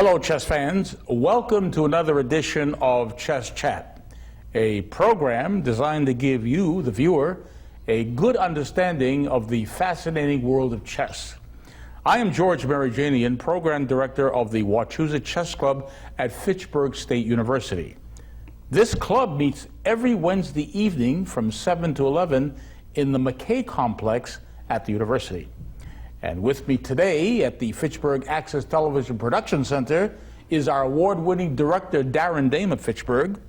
Hello, chess fans. Welcome to another edition of Chess Chat, a program designed to give you, the viewer, a good understanding of the fascinating world of chess. I am George Marajanian, Program Director of the Wachusett Chess Club at Fitchburg State University. This club meets every Wednesday evening from 7 to 11 in the McKay Complex at the university. And with me today at the Fitchburg Access Television Production Center is our award-winning director, Darren Dame of Fitchburg.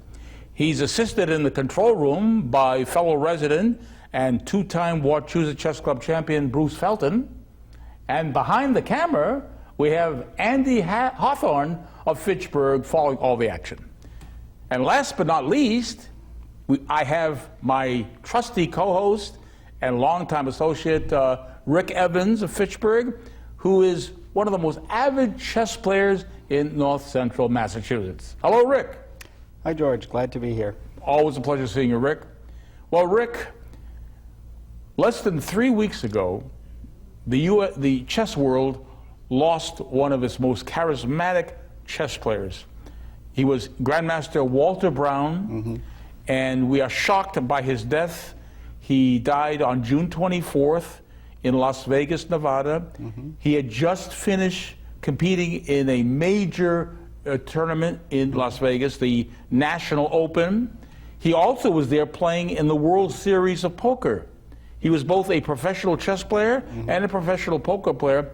He's assisted in the control room by fellow resident and two-time Wachusett Chess Club champion Bruce Felton. And behind the camera, we have Andy Hawthorne of Fitchburg following all the action. And last but not least, I have my trusty co-host and longtime associate, Rick Evans of Fitchburg, who is one of the most avid chess players in north central Massachusetts. Hello, Rick. Hi, George. Glad to be here. Always a pleasure seeing you, Rick. Well, Rick, less than 3 weeks ago, the chess world lost one of its most charismatic chess players. He was Grandmaster Walter Browne, and we are shocked by his death. He died on June 24th in Las Vegas, Nevada. He had just finished competing in a major tournament in Las Vegas, the National Open. He also was there playing in the World Series of Poker. He was both a professional chess player and a professional poker player,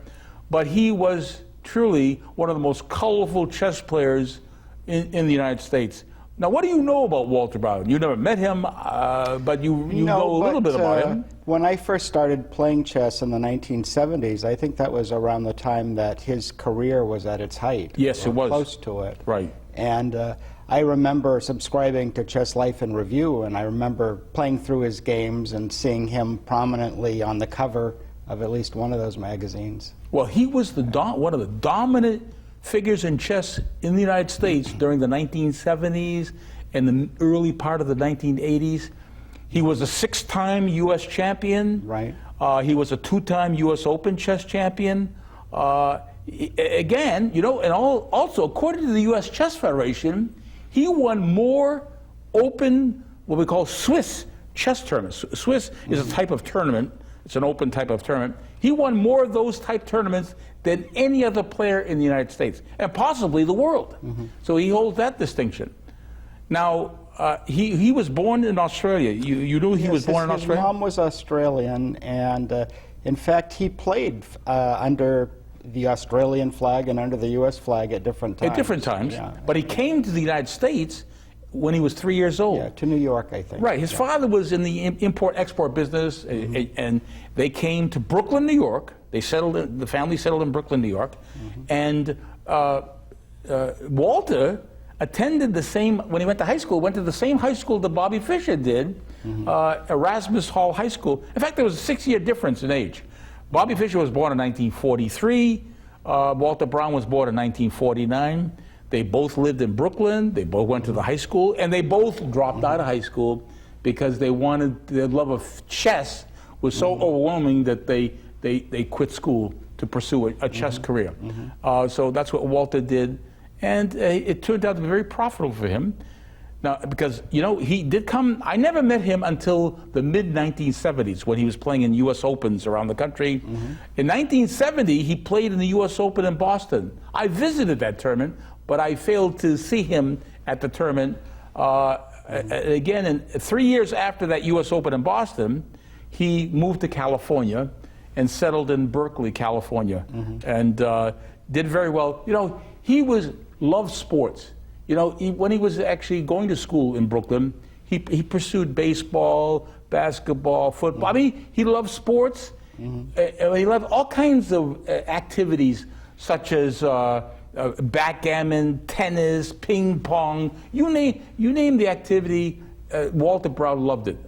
but he was truly one of the most colorful chess players in the United States. Now, what do you know about Walter Browne? You never met him, but you know a little bit about him. When I first started playing chess in the 1970s, I think that was around the time that his career was at its height. Yes, it was. Close to it. Right. And I remember subscribing to Chess Life and Review, and I remember playing through his games and seeing him prominently on the cover of at least one of those magazines. Well, he was one of the dominant figures in chess in the United States during the 1970s and the early part of the 1980s. He was a 6-time U.S. champion. Right. He was a 2-time U.S. Open chess champion. Again, you know, and also according to the U.S. Chess Federation, he won more open, what we call Swiss chess tournaments. Swiss is a type of tournament. It's an open type of tournament. He won more of those type tournaments than any other player in the United States, and possibly the world. So he holds that distinction. Now, he was born in Australia. You knew he was born in Australia? His mom was Australian, and in fact, he played under the Australian flag and under the U.S. flag at different times. At different times. Yeah. But he came to the United States when he was 3 years old. Yeah, to New York, I think. Right. His father was in the import-export business, and they came to Brooklyn, New York. They settled. The family settled in Brooklyn, New York, and Walter attended the same, when he went to high school, went to the same high school that Bobby Fischer did, Erasmus Hall High School. In fact, there was a 6-year difference in age. Bobby Fischer was born in 1943. Walter Browne was born in 1949. They both lived in Brooklyn. They both went to the high school, and they both dropped out of high school because they wanted, their love of chess was so overwhelming that they quit school to pursue a chess career. So that's what Walter did, and it turned out to be very profitable for him. Now, because, you know, he did come, I never met him until the mid-1970s when he was playing in U.S. Opens around the country. In 1970, he played in the U.S. Open in Boston. I visited that tournament, but I failed to see him at the tournament. Again, 3 years after that U.S. Open in Boston, he moved to California and settled in Berkeley, California, and did very well. You know, he loved sports. You know, when he was actually going to school in Brooklyn, he pursued baseball, basketball, football. I mean, he loved sports. He loved all kinds of activities, such as backgammon, tennis, ping pong. You name the activity, Walter Browne loved it.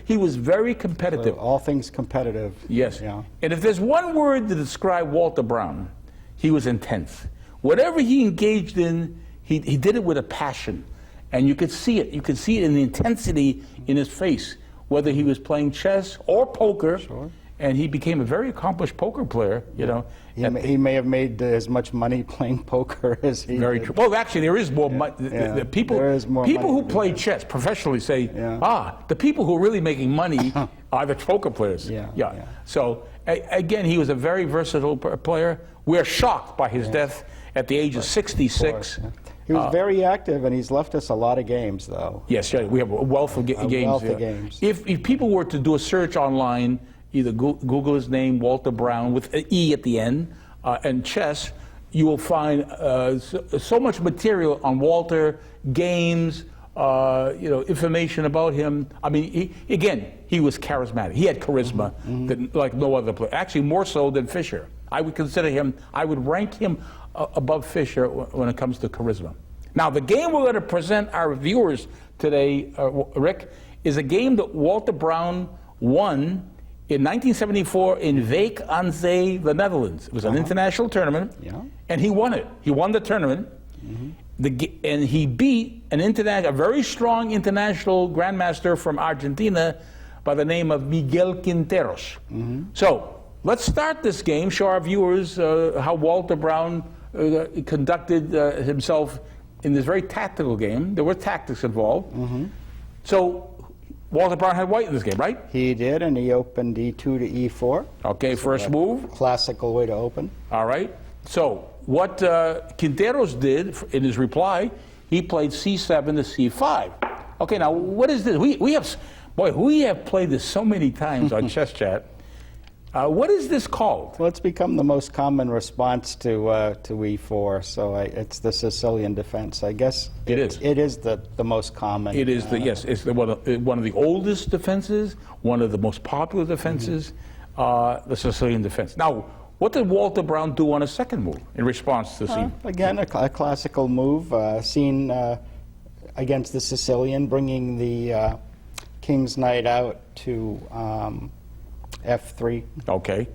He was very competitive. So all things competitive. Yes. Yeah. And if there's one word to describe Walter Browne, he was intense. Whatever he engaged in, he did it with a passion. And you could see it. You could see it in the intensity in his face, whether he was playing chess or poker. Sure. and he became a very accomplished poker player, you know. He may have made as much money playing poker as he Very did. true. Well, actually, there is more money. The people there is more people money who to play be chess professionally say, the people who are really making money are the poker players. Yeah. So, again, he was a very versatile player. We're shocked by his death at the age of 66. He was very active, and he's left us a lot of games, though. Yes, we have a wealth of games. Wealth of games. If people were to do a search online, either Google his name, Walter Browne, with an E at the end, and chess, you will find so much material on Walter, games, information about him. I mean, he was charismatic. He had charisma that, like no other player. Actually, more so than Fischer. I would rank him above Fischer when it comes to charisma. Now, the game we're going to present our viewers today, Rick, is a game that Walter Browne won in 1974 in Wijk aan Zee, the Netherlands. It was an international tournament, and he won it. He won the tournament, and he beat a very strong international grandmaster from Argentina by the name of Miguel Quinteros. So let's start this game, show our viewers how Walter Browne conducted himself in this very tactical game. There were tactics involved. So Walter Browne had white in this game, right? He did, and he opened E2 to E4. Okay, first move. Classical way to open. All right. So what Quinteros did in his reply, he played C7 to C5. Okay, now what is this? We have played this so many times on Chess Chat. What is this called? Well, it's become the most common response to E4, so it's the Sicilian defense. I guess it is. It is the most common. It is it's one of the oldest defenses, one of the most popular defenses, the Sicilian defense. Now, what did Walter Browne do on his second move in response to C? Again, a classical move seen against the Sicilian, bringing the king's knight out to F3. Okay.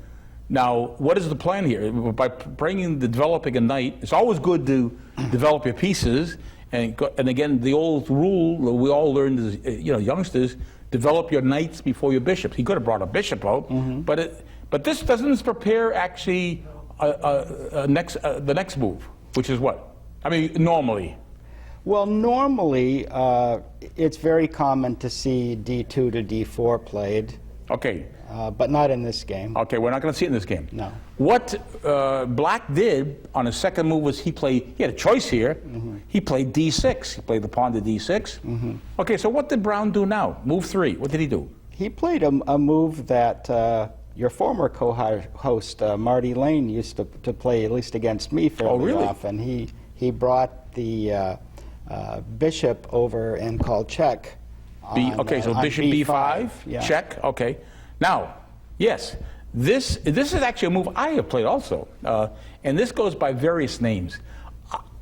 Now, what is the plan here? By developing a knight, it's always good to develop your pieces. And again, the old rule that we all learned as youngsters: develop your knights before your bishops. He could have brought a bishop out, but this doesn't prepare actually the next move, which is what? I mean, normally. Well, normally it's very common to see D2 to D4 played. Okay. But not in this game. Okay, we're not going to see it in this game. No. What Black did on his second move was he had a choice here. He played D6. He played the pawn to D6. Okay, so what did Browne do now? Move 3. What did he do? He played a move that your former co-host, Marty Lane, used to play, at least against me, fairly often. He brought the bishop over and called check. Okay, so bishop B5, check. Okay. Now, yes, this is actually a move I have played also, and this goes by various names.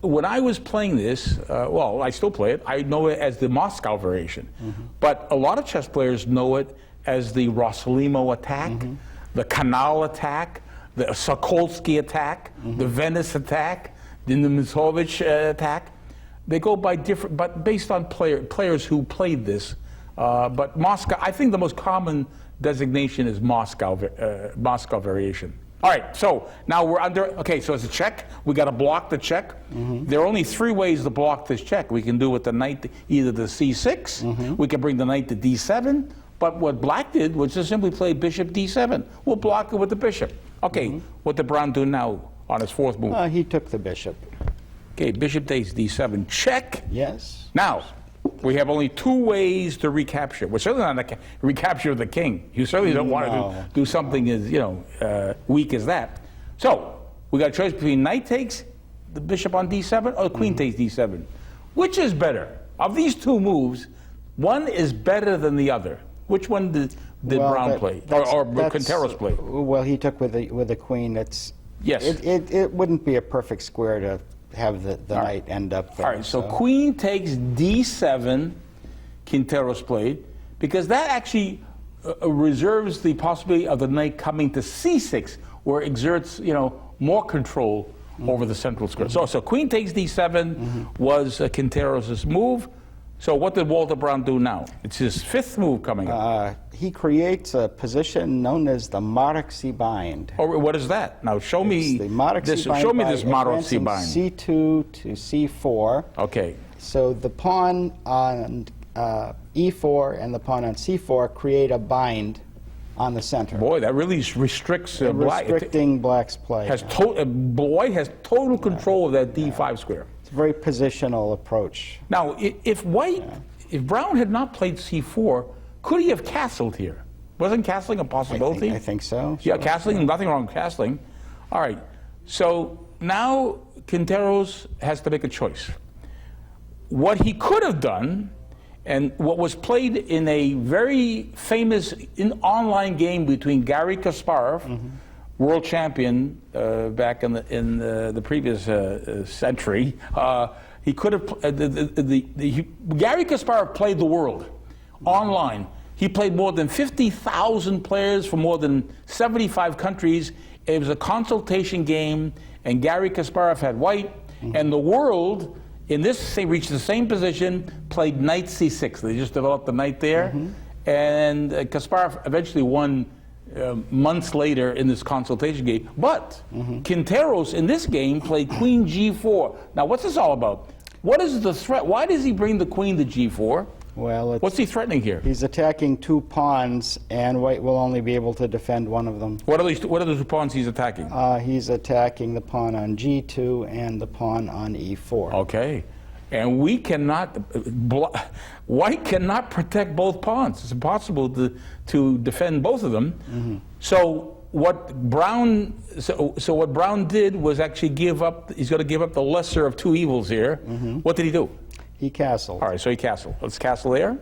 When I was playing this, well, I still play it. I know it as the Moscow variation, but a lot of chess players know it as the Rossolimo attack, the Canal attack, the Sokolsky attack, the Venice attack, the Nimitrovich attack. They go by different, but based on players who played this. But Moscow, I think the most common designation is Moscow variation. All right, so now we're under, okay, so it's a check. We got to block the check. There are only 3 ways to block this check. We can do it with the knight, either the C6, we can bring the knight to D7, but what Black did was just simply play bishop D7. We'll block it with the bishop. Okay, what did Browne do now on his 4th move? He took the bishop. Okay, bishop takes D7, check. Yes. Now, we have only 2 ways to recapture. We're certainly not a recapture of the king. You certainly don't want to do something as weak as that. So we got a choice between knight takes the bishop on D7 or the queen takes D7. Which is better? Of these 2 moves, one is better than the other. Which one did Browne play or Quinteros play? Well, he took with the queen. It wouldn't be a perfect square to have the knight end up there. All right, so queen takes D7, Quinteros played, because that actually reserves the possibility of the knight coming to C6, where it exerts, more control over the central square. So queen takes D7 was Quinteros' move. So what did Walter Browne do now? It's his fifth move coming up. He creates a position known as the Marxi bind. Oh, what is that? Now show me The Marxi this. bind Show me by this Marxi advancing bind. C2 to C4. Okay. So the pawn on E4 and the pawn on C4 create a bind on the center. Boy, that really restricts black. Restricting black's play. White has total control of that D5 square. It's a very positional approach. Now, if Browne had not played C4, could he have castled here? Wasn't castling a possibility? I think so. Yeah, Sure. castling, nothing wrong with castling. All right, so now Quinteros has to make a choice. What he could have done, and what was played in a very famous online game between Garry Kasparov, world champion back in the previous century, he could have. Garry Kasparov played the world online. He played more than 50,000 players from more than 75 countries. It was a consultation game, and Garry Kasparov had white, and the world, in this, they reached the same position, played knight c6. They just developed the knight there, and Kasparov eventually won months later in this consultation game. But Quinteros, in this game, played queen g4. Now, what's this all about? What is the threat? Why does he bring the queen to g4? Well, what's he threatening here? He's attacking two pawns, and white will only be able to defend one of them. What are the two pawns he's attacking? He's attacking the pawn on g2 and the pawn on e4. Okay. And we cannot, white cannot protect both pawns. It's impossible to defend both of them. So what Browne, what Browne did was actually give up. He's going to give up the lesser of two evils here. What did he do? He castled. All right, so he castled. Let's castle there.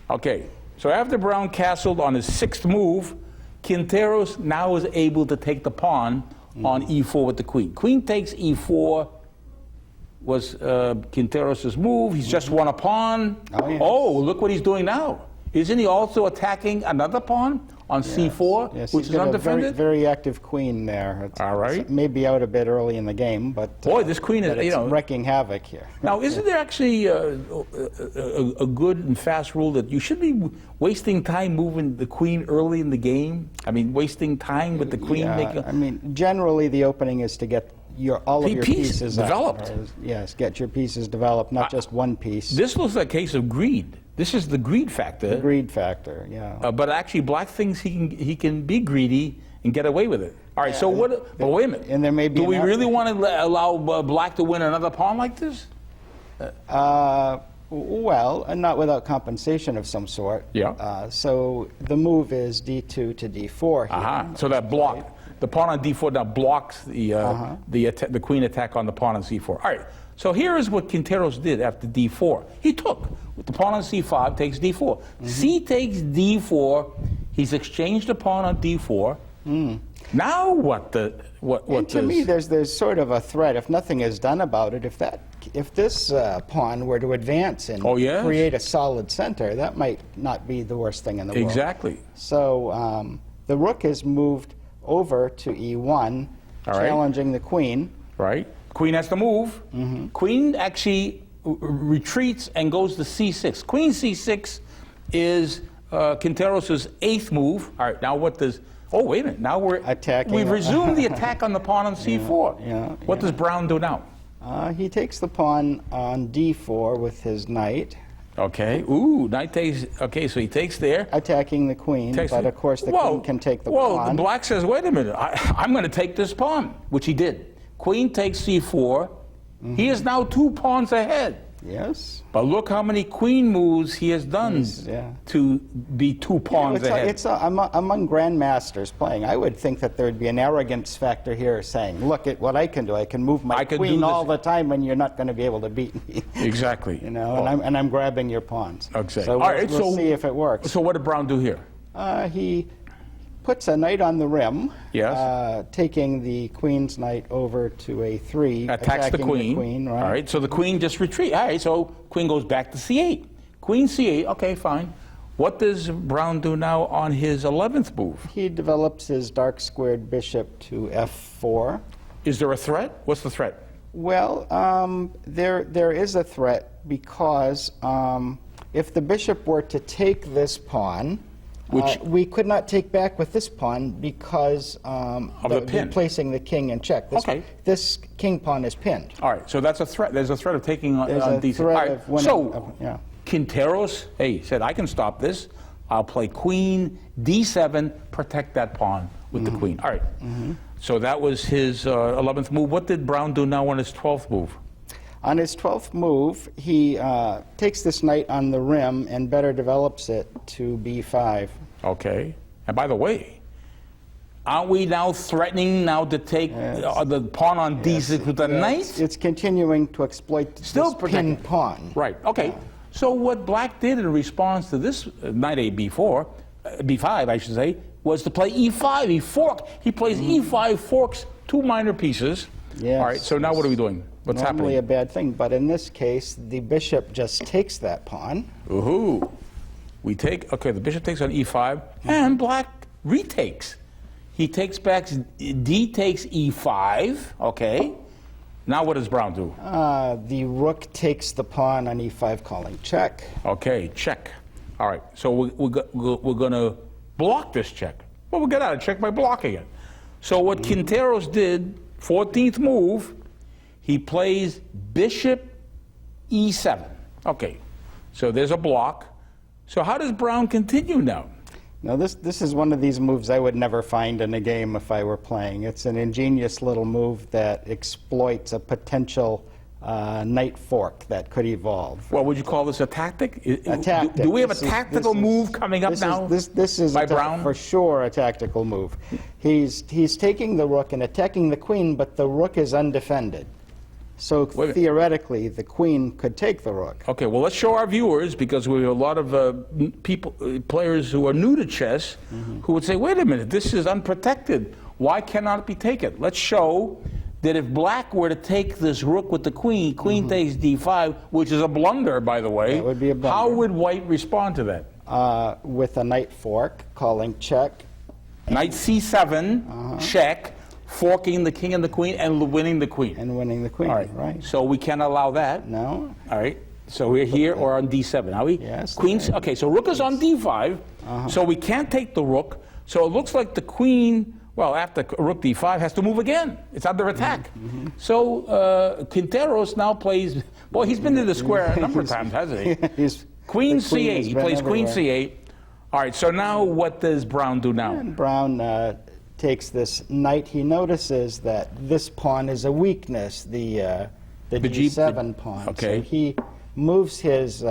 Okay, so after Browne castled on his sixth move, Quinteros now is able to take the pawn on e4 with the queen. Queen takes e4 was Quinteros' move. He's just won a pawn. Oh, yes. Oh, look what he's doing now. Isn't he also attacking another pawn on c4, Yes, which he's is got undefended? a very active queen there. All right. It's maybe out a bit early in the game, but Boy, this queen is, it's wrecking havoc here. Now, isn't there actually a good and fast rule that you should be wasting time moving the queen early in the game? I mean, wasting time with the queen. Yeah, I mean, generally the opening is to get all of your pieces developed. Yes, get your pieces developed, not just one piece. This looks like a case of greed. This is the greed factor. The greed factor, yeah. But actually, black thinks he can be greedy and get away with it. All right, so what? But wait a minute. And there may be. Do we really want to allow black to win another pawn like this? Well, not without compensation of some sort. Yeah. So the move is d2 to d4 here. So that block. The pawn on d4 now blocks the queen attack on the pawn on c4. All right, so here is what Quinteros did after d4. He took, with the pawn on c5, takes d4. C takes d4, he's exchanged the pawn on d4. Now what to me, there's sort of a threat, if nothing is done about it, if this pawn were to advance and create a solid center, that might not be the worst thing in the world. Exactly. So the rook is moved over to e1, challenging the queen. Right. Queen has to move. Queen actually retreats and goes to c6. Queen c6 is Quinteros' eighth move. All right, now what does... Oh, wait a minute. Now we're attacking. We've resumed the attack on the pawn on c4. What does Browne do now? He takes the pawn on d4 with his knight. Okay. Ooh, knight takes. Okay, so he takes there. Attacking the queen, but of course the queen can take the pawn. Well, the black says, wait a minute, I'm going to take this pawn, which he did. Queen takes c4. He is now 2 pawns ahead. Yes. But look how many queen moves he has done to be 2 pawns ahead. It's among grandmasters playing. I would think that there would be an arrogance factor here saying, look at what I can do. I can move my queen all the time and you're not going to be able to beat me. Exactly. You know, and I'm grabbing your pawns. Exactly. So we'll see if it works. So what did Browne do here? He puts a knight on the rim, yes, taking the queen's knight over to a3, attacks the queen. Right? All right, so the queen just retreats. All right, so queen goes back to c8. Queen c8, okay, fine. What does Browne do now on his 11th move? He develops his dark squared bishop to f4. Is there a threat? What's the threat? Well, there is a threat because if the bishop were to take this pawn, we could not take back with this pawn because of the pin. Placing the king in check. This king pawn is pinned. All right, so that's a threat. There's a threat of taking on these. Threat of winning. So, Quinteros, hey, said, I can stop this. I'll play queen, d7, protect that pawn with the queen. All right, so that was his 11th move. What did Browne do now on his 12th move? On his 12th move, he takes this knight on the rim and better develops it to b5. Okay. And by the way, aren't we now threatening now to take the pawn on d6 with the knight? It's continuing to exploit this pin pawn. Right. Okay. So what Black did in response to this knight b4, b5, I should say, was to play e5. He forked. He plays e5, forks 2 minor pieces. Yes. All right. So now what are we doing? What's Normally happening? a bad thing, but in this case, the bishop just takes that pawn. Ooh. We take, okay, the bishop takes on e5, and Black retakes. He takes back, d takes e5, okay. Now what does Browne do? The rook takes the pawn on e5, calling check. Okay, check. All right, so we're going to block this check. Well, we'll get out of check by blocking it. So what Quinteros did, 14th move, he plays bishop e7. Okay, so there's a block. So how does Browne continue now? Now this is one of these moves I would never find in a game if I were playing. It's an ingenious little move that exploits a potential knight fork that could evolve. Well, would you call this a tactic? A tactic. Do we have a tactical move coming up now? This is by Browne? For sure a tactical move. He's taking the rook and attacking the queen, but the rook is undefended. So theoretically, the queen could take the rook. Okay, well, let's show our viewers, because we have a lot of players who are new to chess, who would say, wait a minute, this is unprotected. Why cannot it be taken? Let's show that if Black were to take this rook with the queen, queen takes d5, which is a blunder, by the way. That would be a blunder. How would White respond to that? With a knight fork, calling check. Knight c7, check. Forking the king and the queen and winning the queen. And winning the queen, all right. right. So we can't allow that. No. All right. So we're here or on d7, are we? Yes. Queen's, okay, so rook is on d5, so we can't take the rook. So it looks like the queen, well, after rook d5, has to move again. It's under attack. So Quinteros now plays, boy, he's been to the square a number of times, hasn't he? Queen c8, he plays queen c8. All right, so now what does Browne do now? And Browne takes this knight. He notices that this pawn is a weakness, the g7 pawn. Okay. So he moves his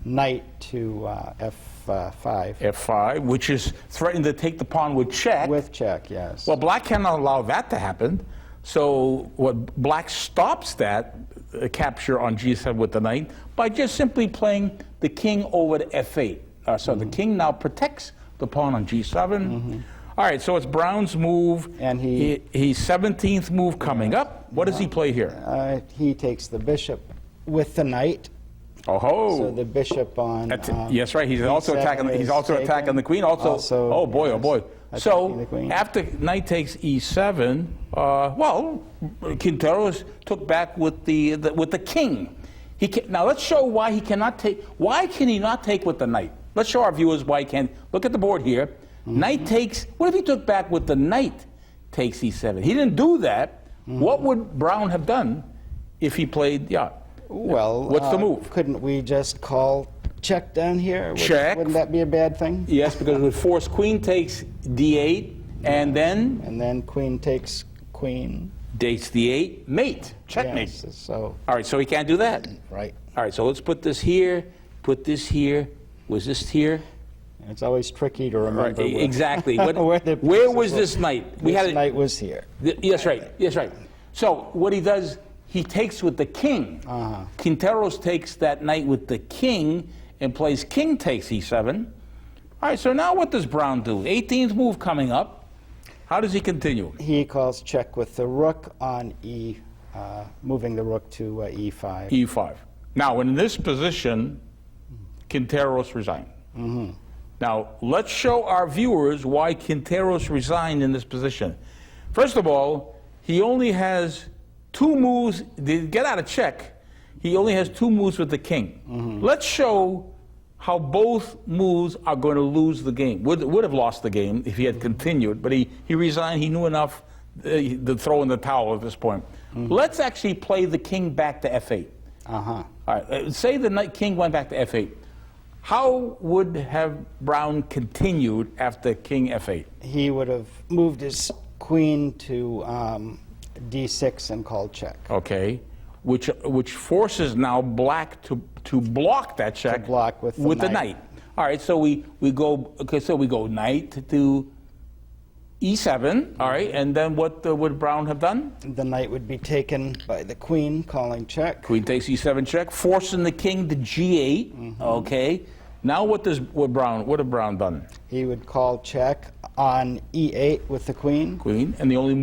knight to f5. f5, which is threatening to take the pawn with check. With check, yes. Well, Black cannot allow that to happen. So what Black stops that capture on g7 with the knight by just simply playing the king over to f8. So the king now protects the pawn on g7. All right, so it's Browne's move, and he's 17th move coming up. What does he play here? He takes the bishop with the knight. Oh, so the bishop on. Yes, right. He's also attacking. He's also attacking the queen. Also oh boy, yes, oh boy. So after knight takes e7, well, Quinteros took back with the king. Now let's show why he cannot take. Why can he not take with the knight? Let's show our viewers why he can't. Look at the board here. Knight takes, what if he took back with the knight takes e7? He didn't do that. What would Browne have done if he played, Well, what's the move? Couldn't we just call check down here? Check. Wouldn't that be a bad thing? Yes, because it would force queen takes d8, and then? And then queen takes queen. Takes d8, mate, checkmate. Yes, so. All right, so he can't do that. Right. All right, so let's put this here, put this here. Was this here? It's always tricky to remember. Right, exactly. Where was this knight? This knight was here. Yes, right. Yes, right. So what he does, he takes with the king. Quinteros takes that knight with the king and plays king takes e7. All right, so now what does Browne do? 18th move coming up. How does he continue? He calls check with the rook on moving the rook to e5. e5. Now, in this position, Quinteros resigned. Now, let's show our viewers why Quinteros resigned in this position. First of all, he only has 2 moves to get out of check. he only has 2 moves with the king. Let's show how both moves are going to lose the game. Would have lost the game if he had continued, but he resigned. He knew enough to throw in the towel at this point. Let's actually play the king back to f8. All right, say the knight king went back to f8. How would have Browne continued after king f8? He would have moved his queen to d6 and called check. Okay, which forces now black to block that check. To block with the knight. All right, so we go. Okay, so we go knight to e7. All right, and then what would Browne have done? The knight would be taken by the queen, calling check. Queen takes e7 check, forcing the king to g8. Okay, now what have Browne done? He would call check on e8 with the queen. Queen, and the only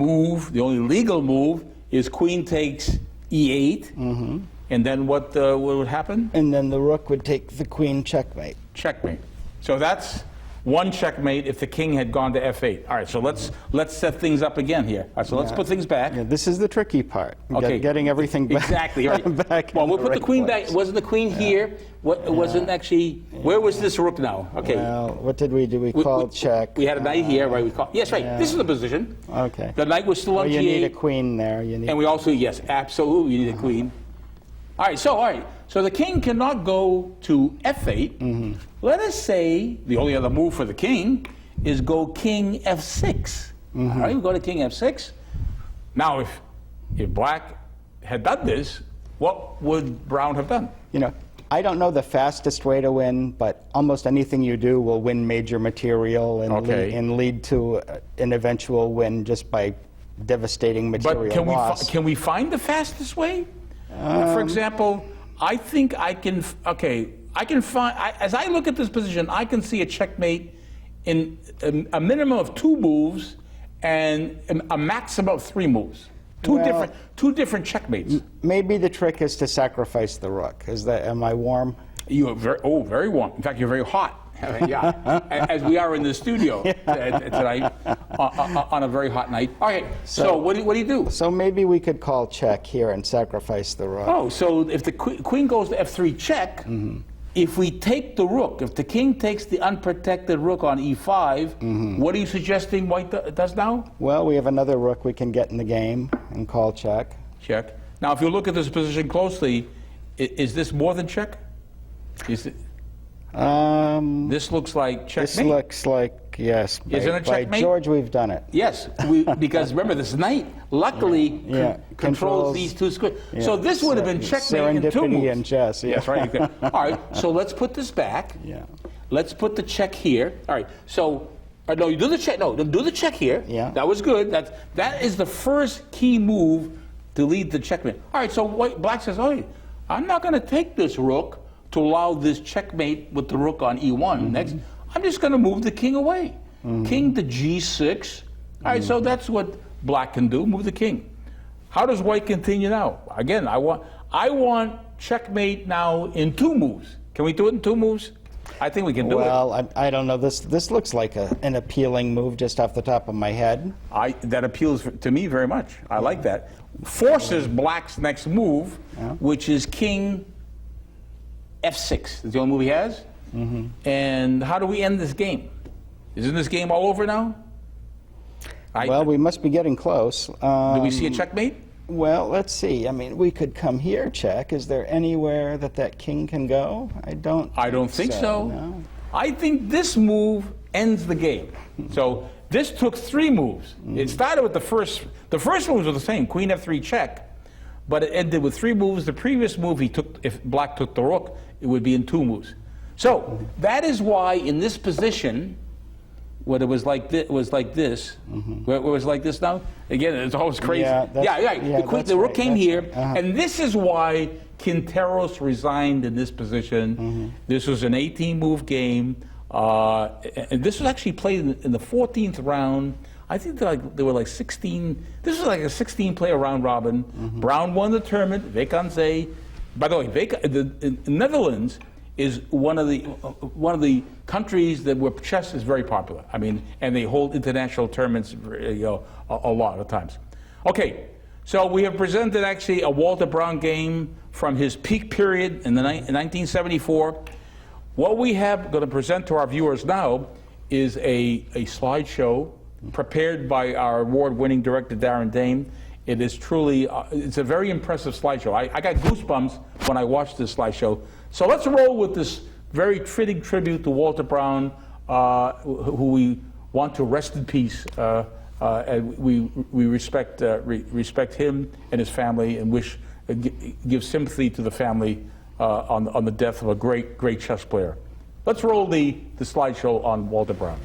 legal move is queen takes e8. And then what would happen? And then the rook would take the queen, checkmate. Checkmate. So that's one checkmate if the king had gone to f8. All right, so let's set things up again here. All right, so let's put things back. Yeah, this is the tricky part. Okay. Getting everything back. Exactly, right. back well, we'll put right the queen place. back. Wasn't the queen here? Wasn't actually, where was this rook now? Okay. Well, what did we do? We called check. We had a knight here, right? Yes, right. This is the position. Okay. The knight was still on well, you g8. need a queen there. And we also, yes, absolutely, you need a queen. All right, so the king cannot go to f8. Let us say the only other move for the king is go king f6. All right, we go to king f6. Now, if black had done this, what would Browne have done? You know, I don't know the fastest way to win, but almost anything you do will win major material and lead to an eventual win just by devastating material loss. But can we find the fastest way? For example, I think I can. Okay, I can find. As I look at this position, I can see a checkmate in a minimum of 2 moves and a maximum of 3 moves. Two different checkmates. Maybe the trick is to sacrifice the rook. Am I warm? You are very warm. In fact, you're very hot. Yeah, as we are in the studio tonight on a very hot night. All right, so what do you do? So maybe we could call check here and sacrifice the rook. Oh, so if the queen goes to f3 check, if we take the rook, if the king takes the unprotected rook on e5, what are you suggesting white does now? Well, we have another rook we can get in the game and call check. Check. Now, if you look at this position closely, is this more than check? Is it? This looks like checkmate. This looks like, yes. Isn't it checkmate? By George, we've done it. Yes, because remember, this knight luckily controls these 2 squares. Yeah. So this would have been checkmate in 2 moves. Serendipity and chess. Yes, right. All right, so let's put this back. Yeah. Let's put the check here. All right, so, no, you do the check. No, do the check here. Yeah. That was good. That is the first key move to lead the checkmate. All right, so black says, oh, I'm not going to take this rook to allow this checkmate with the rook on e1 next. I'm just going to move the king away. King to g6. All right, so that's what black can do, move the king. How does white continue now? Again, I want checkmate now in 2 moves. Can we do it in 2 moves? I think we can do it. Well, I don't know. This looks like an appealing move just off the top of my head. That appeals to me very much. I like that. Forces black's next move, which is king f6. That's the only move he has. And how do we end this game? Isn't this game all over now? Well, we must be getting close. Do we see a checkmate? Well, let's see. I mean, we could come here, check. Is there anywhere that king can go? I don't think so. No. I think this move ends the game. So this took 3 moves. It started with the first moves were the same, queen f3 check, but it ended with 3 moves. The previous move if black took the rook, it would be in 2 moves. So that is why in this position, when it was like this, where it was like this now, again, it's always crazy. The rook came here, and this is why Quinteros resigned in this position. This was an 18-move game, and this was actually played in the 14th round. I think there were like 16. This was like a 16-player round robin. Browne won the tournament. Vacanze. By the way, the Netherlands is one of the countries where chess is very popular. I mean, and they hold international tournaments, a lot of times. Okay, So we have presented actually a Walter Browne game from his peak period in 1974. What we have going to present to our viewers now is a slideshow prepared by our award-winning director, Darren Dame. It is truly, it's a very impressive slideshow. I got goosebumps when I watched this slideshow. So let's roll with this very fitting tribute to Walter Browne, who we want to rest in peace. And we respect him and his family, and give sympathy to the family on the death of a great chess player. Let's roll the slideshow on Walter Browne.